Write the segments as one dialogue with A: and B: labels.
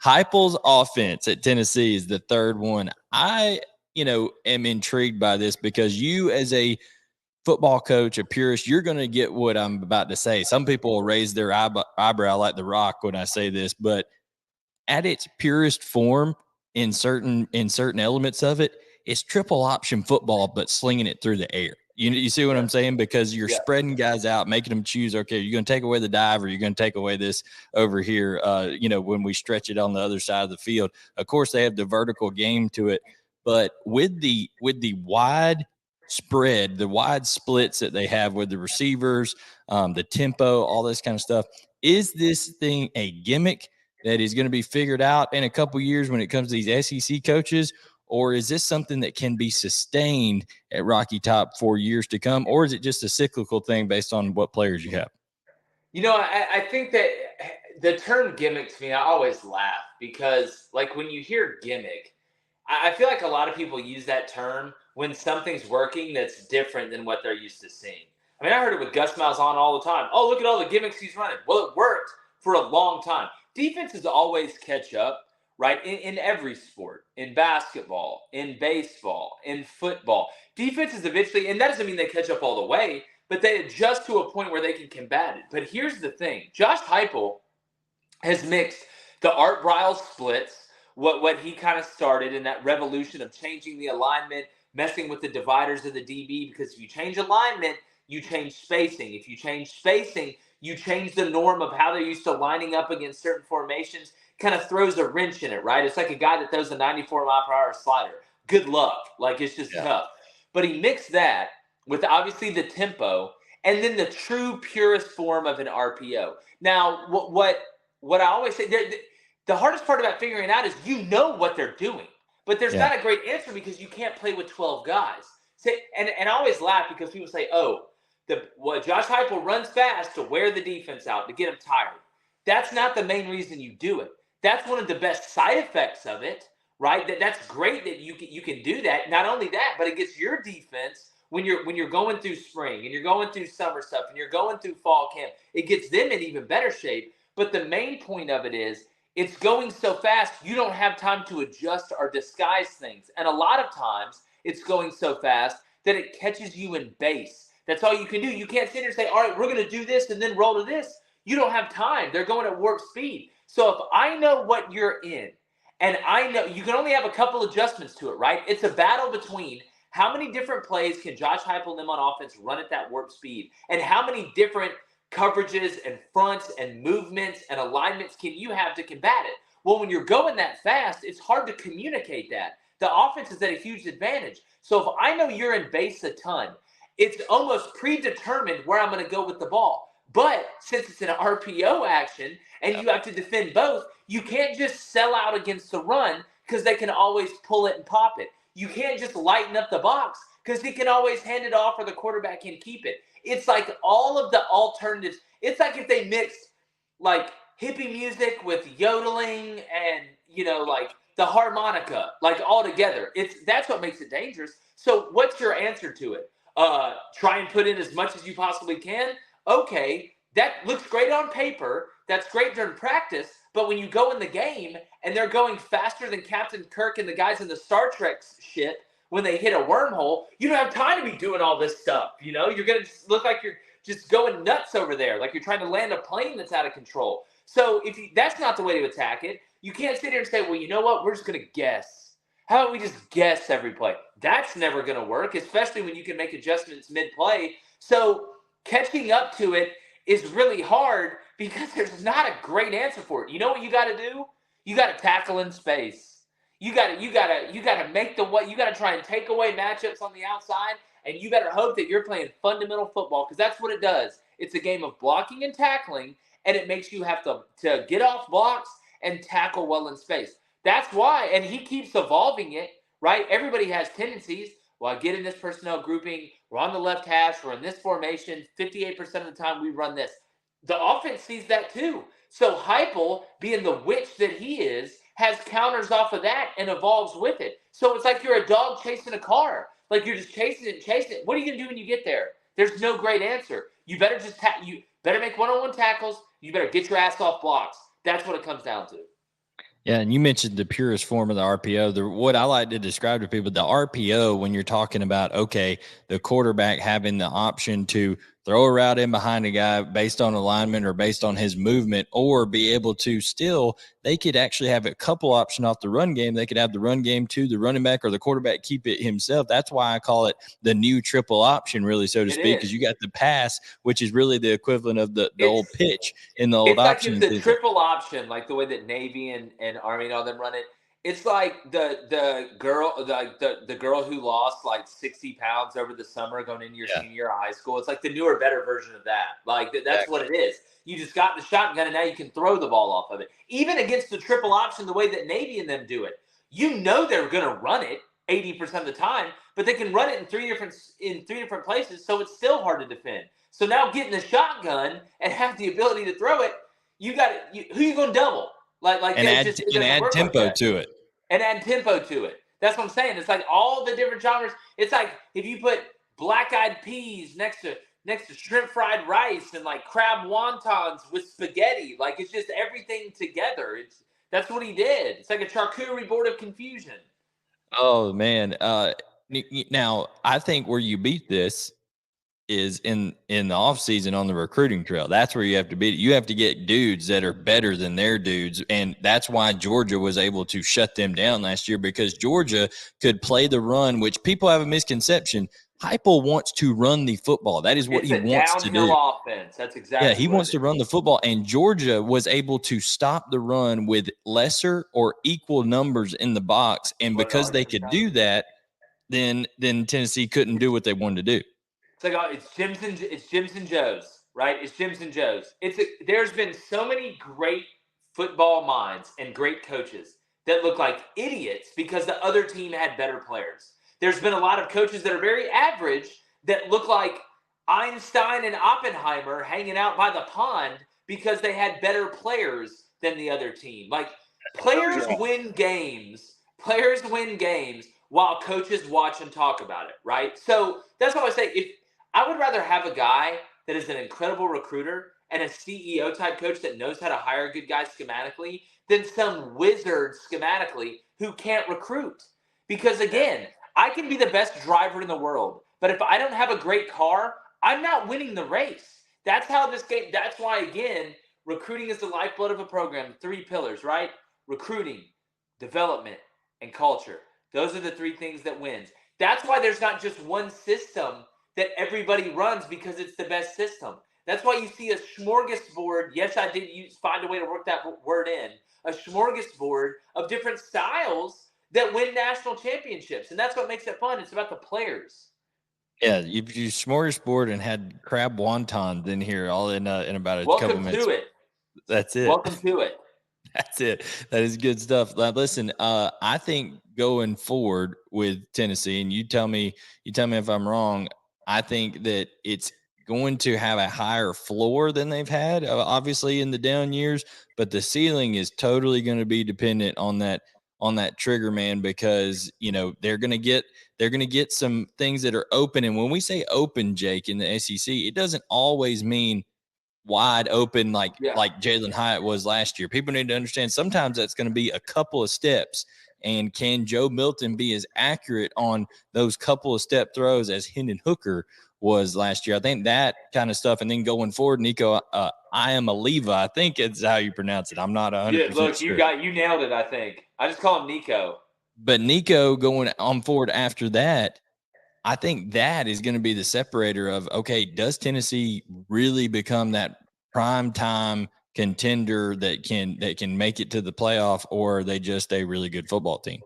A: Heupel's offense at Tennessee is the third one. I, am intrigued by this because you, as a football coach, a purist, you're going to get what I'm about to say. Some people will raise their eyebrow like The Rock when I say this, but at its purest form, in certain elements of it, it's triple option football, but slinging it through the air. You see what I'm saying? Because you're spreading guys out, making them choose, okay, you're going to take away the dive or you're going to take away this over here, when we stretch it on the other side of the field. Of course, they have the vertical game to it. But with the wide spread, the wide splits that they have with the receivers, the tempo, all this kind of stuff, is this thing a gimmick that is going to be figured out in a couple years when it comes to these SEC coaches? Or is this something that can be sustained at Rocky Top for years to come? Or is it just a cyclical thing based on what players you have?
B: I think that the term gimmick, to me, I always laugh because, like, when you hear gimmick, I feel like a lot of people use that term when something's working that's different than what they're used to seeing. I mean, I heard it with Gus Malzahn all the time. Oh, look at all the gimmicks he's running. Well, it worked for a long time. Defenses always catch up, right? In every sport, in basketball, in baseball, in football. Defenses eventually, and that doesn't mean they catch up all the way, but they adjust to a point where they can combat it. But here's the thing. Josh Heupel has mixed the Art Briles splits, what he kind of started in that revolution of changing the alignment, messing with the dividers of the DB, because if you change alignment, you change spacing. If you change spacing, you change the norm of how they're used to lining up against certain formations. Kind of throws a wrench in it, right? It's like a guy that throws a 94-mile-per-hour slider. Good luck. Like, it's just tough. But he mixed that with obviously the tempo and then the true purest form of an RPO. Now, what I always say, the hardest part about figuring it out is what they're doing. But there's not a great answer because you can't play with 12 guys. And I always laugh because people say, Josh Heupel runs fast to wear the defense out, to get them tired. That's not the main reason you do it. That's one of the best side effects of it, right? That's great that you can do that. Not only that, but it gets your defense when you're going through spring and you're going through summer stuff and you're going through fall camp. It gets them in even better shape. But the main point of it is it's going so fast you don't have time to adjust or disguise things. And a lot of times it's going so fast that it catches you in base. That's all you can do. You can't sit here and say, all right, we're going to do this and then roll to this. You don't have time. They're going at warp speed. So if I know what you're in, and I know you can only have a couple adjustments to it, right? It's a battle between how many different plays can Josh Heupel and them on offense run at that warp speed, and how many different coverages and fronts and movements and alignments can you have to combat it? Well, when you're going that fast, it's hard to communicate that. The offense is at a huge advantage. So if I know you're in base a ton, it's almost predetermined where I'm going to go with the ball. But since it's an RPO action and you have to defend both, you can't just sell out against the run because they can always pull it and pop it. You can't just lighten up the box because he can always hand it off or the quarterback can keep it. It's like all of the alternatives. It's like if they mixed like hippie music with yodeling and, like the harmonica, like all together. That's what makes it dangerous. So what's your answer to it? Try and put in as much as you possibly can. Okay, that looks great on paper. That's great during practice. But when you go in the game and they're going faster than Captain Kirk and the guys in the Star Trek ship when they hit a wormhole, you don't have time to be doing all this stuff. You're going to look like you're just going nuts over there, like you're trying to land a plane that's out of control. So that's not the way to attack it. You can't sit here and say, well, you know what? We're just going to guess. How about we just guess every play? That's never going to work, especially when you can make adjustments mid-play. So catching up to it is really hard because there's not a great answer for it. You know what you got to do? You got to tackle in space. You got to make you got to try and take away matchups on the outside, and you better hope that you're playing fundamental football because that's what it does. It's a game of blocking and tackling, and it makes you have to get off blocks and tackle well in space. That's why, and he keeps evolving it, right? Everybody has tendencies. Well, I get in this personnel grouping. We're on the left hash. We're in this formation. 58% of the time we run this. The offense sees that too. So Heupel, being the witch that he is, has counters off of that and evolves with it. So it's like you're a dog chasing a car. Like you're just chasing it. What are you going to do when you get there? There's no great answer. You better just you better make one-on-one tackles. You better get your ass off blocks. That's what it comes down to.
A: Yeah, and you mentioned the purest form of the RPO. What I like to describe to people, the RPO, when you're talking about, okay, the quarterback having the option to throw a route in behind a guy based on alignment or based on his movement, or be able to still, they could actually have a couple option off the run game. They could have the run game to the running back or the quarterback keep it himself. That's why I call it the new triple option, really, so to speak, because you got the pass, which is really the equivalent of the old pitch in the old
B: It's like
A: option.
B: it's a triple option, like the way that Navy and Army and all them run it. It's like the girl who lost like 60 pounds over the summer going into your senior year of high school. It's like the newer, better version of that. Like that's what it is. You just got the shotgun and now you can throw the ball off of it. Even against the triple option, the way that Navy and them do it, you know they're going to run it 80% of the time, but they can run it in three different places, so it's still hard to defend. So now getting the shotgun and have the ability to throw it, you got it. Who you going to double?
A: And add tempo to it.
B: And add tempo to it. That's what I'm saying. It's like all the different genres. It's like if you put black-eyed peas next to shrimp fried rice and like crab wontons with spaghetti. Like it's just everything together. That's what he did. It's like a charcuterie board of confusion.
A: Oh man. Now I think where you beat this is in the off season on the recruiting trail. That's where you have to beat it. You have to get dudes that are better than their dudes. And that's why Georgia was able to shut them down last year, because Georgia could play the run, which people have a misconception. Heupel wants to run the football. That is what he wants to do.
B: Offense. That's exactly.
A: Yeah, he wants to run the football, and Georgia was able to stop the run with lesser or equal numbers in the box. And because they could do that, then Tennessee couldn't do what they wanted to do.
B: It's like it's Jim's and Joe's, right? It's Jim's and Joe's. There's been so many great football minds and great coaches that look like idiots because the other team had better players. There's been a lot of coaches that are very average that look like Einstein and Oppenheimer hanging out by the pond because they had better players than the other team. Like players win games. Players win games while coaches watch and talk about it, right? So that's what I say. If I would rather have a guy that is an incredible recruiter and a CEO type coach that knows how to hire good guys schematically than some wizard schematically who can't recruit. Because again, I can be the best driver in the world, but if I don't have a great car, I'm not winning the race. That's how this game, that's why, again, recruiting is the lifeblood of a program. 3 pillars, right? Recruiting, development, and culture. Those are the 3 things that wins. That's why there's not just one system that everybody runs because it's the best system. That's why you see a smorgasbord. Yes, I did find a way to work that word in. A smorgasbord of different styles that win national championships. And that's what makes it fun. It's about the players.
A: Yeah, you smorgasbord and had crab wontons in here all in about a couple minutes.
B: Welcome to it.
A: That's it.
B: Welcome to it.
A: That's it. That is good stuff. Listen, I think going forward with Tennessee, and you tell me if I'm wrong, I think that it's going to have a higher floor than they've had, obviously in the down years, but the ceiling is totally going to be dependent on that trigger man, because they're going to get some things that are open. And when we say open, Jake, in the SEC, it doesn't always mean wide open like Jalen Hyatt was last year. People need to understand sometimes that's going to be a couple of steps. And can Joe Milton be as accurate on those couple of step throws as Hendon Hooker was last year? I think that kind of stuff. And then going forward, Nico, I am a Levi. I think it's how you pronounce it. I'm not 100%
B: sure. You nailed it, I think. I just call him Nico.
A: But Nico going on forward after that, I think that is going to be the separator of, okay, does Tennessee really become that prime time contender that can make it to the playoff, or are they just a really good football team?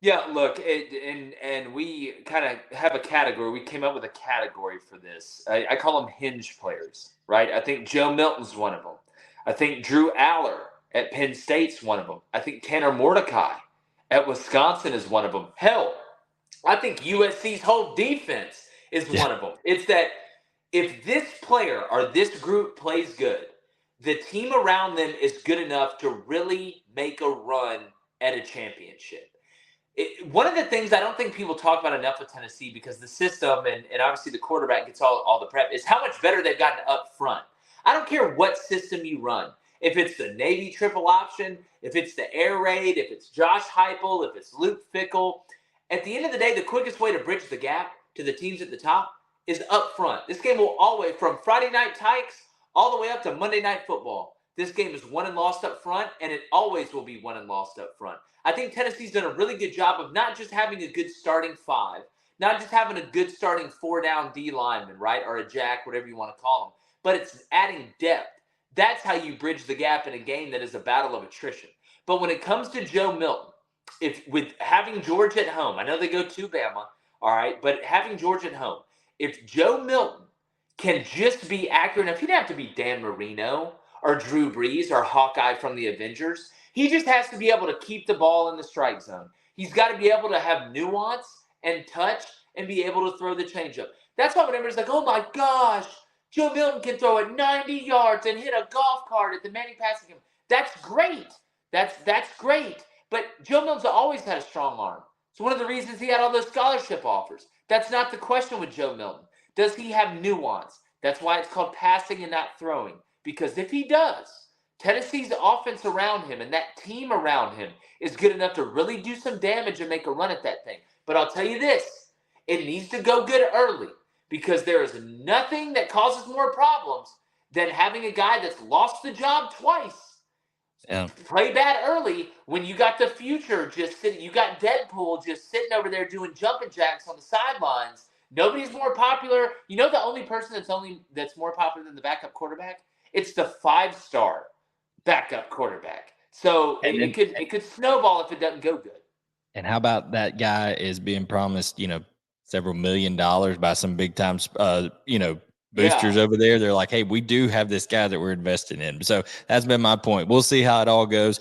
B: Yeah, look, and we kind of have a category. We came up with a category for this. I call them hinge players, right? I think Joe Milton's one of them. I think Drew Aller at Penn State's one of them. I think Tanner Mordecai at Wisconsin is one of them. Hell, I think USC's whole defense is one of them. It's that if this player or this group plays good, the team around them is good enough to really make a run at a championship. One of the things I don't think people talk about enough with Tennessee, because the system and obviously the quarterback gets all the prep, is how much better they've gotten up front. I don't care what system you run. If it's the Navy triple option, if it's the air raid, if it's Josh Heupel, if it's Luke Fickell, at the end of the day, the quickest way to bridge the gap to the teams at the top is up front. This game will always, from Friday Night Tykes all the way up to Monday Night Football, this game is won and lost up front, and it always will be won and lost up front. I think Tennessee's done a really good job of not just having a good starting five, not just having a good starting 4-down D lineman, right, or a jack, whatever you want to call them, but it's adding depth. That's how you bridge the gap in a game that is a battle of attrition. But when it comes to Joe Milton, if with having Georgia at home, I know they go to Bama, all right, but having Georgia at home, if Joe Milton can just be accurate enough, he doesn't have to be Dan Marino or Drew Brees or Hawkeye from the Avengers. He just has to be able to keep the ball in the strike zone. He's got to be able to have nuance and touch and be able to throw the changeup. That's why when everybody's like, oh my gosh, Joe Milton can throw it 90 yards and hit a golf cart at the Manning passing him. That's great. That's great. But Joe Milton's always had a strong arm. It's one of the reasons he had all those scholarship offers. That's not the question with Joe Milton. Does he have nuance? That's why it's called passing and not throwing. Because if he does, Tennessee's offense around him and that team around him is good enough to really do some damage and make a run at that thing. But I'll tell you this, it needs to go good early because there is nothing that causes more problems than having a guy that's lost the job twice.
A: Yeah.
B: Play bad early when you got the future just sitting, you got Deadpool just sitting over there doing jumping jacks on the sidelines. Nobody's more popular. You know the only person that's more popular than the backup quarterback? It's the 5-star backup quarterback. So it could snowball if it doesn't go good.
A: And how about that guy is being promised, several $1 million by some big time, boosters over there. They're like, hey, we do have this guy that we're investing in. So that's been my point. We'll see how it all goes.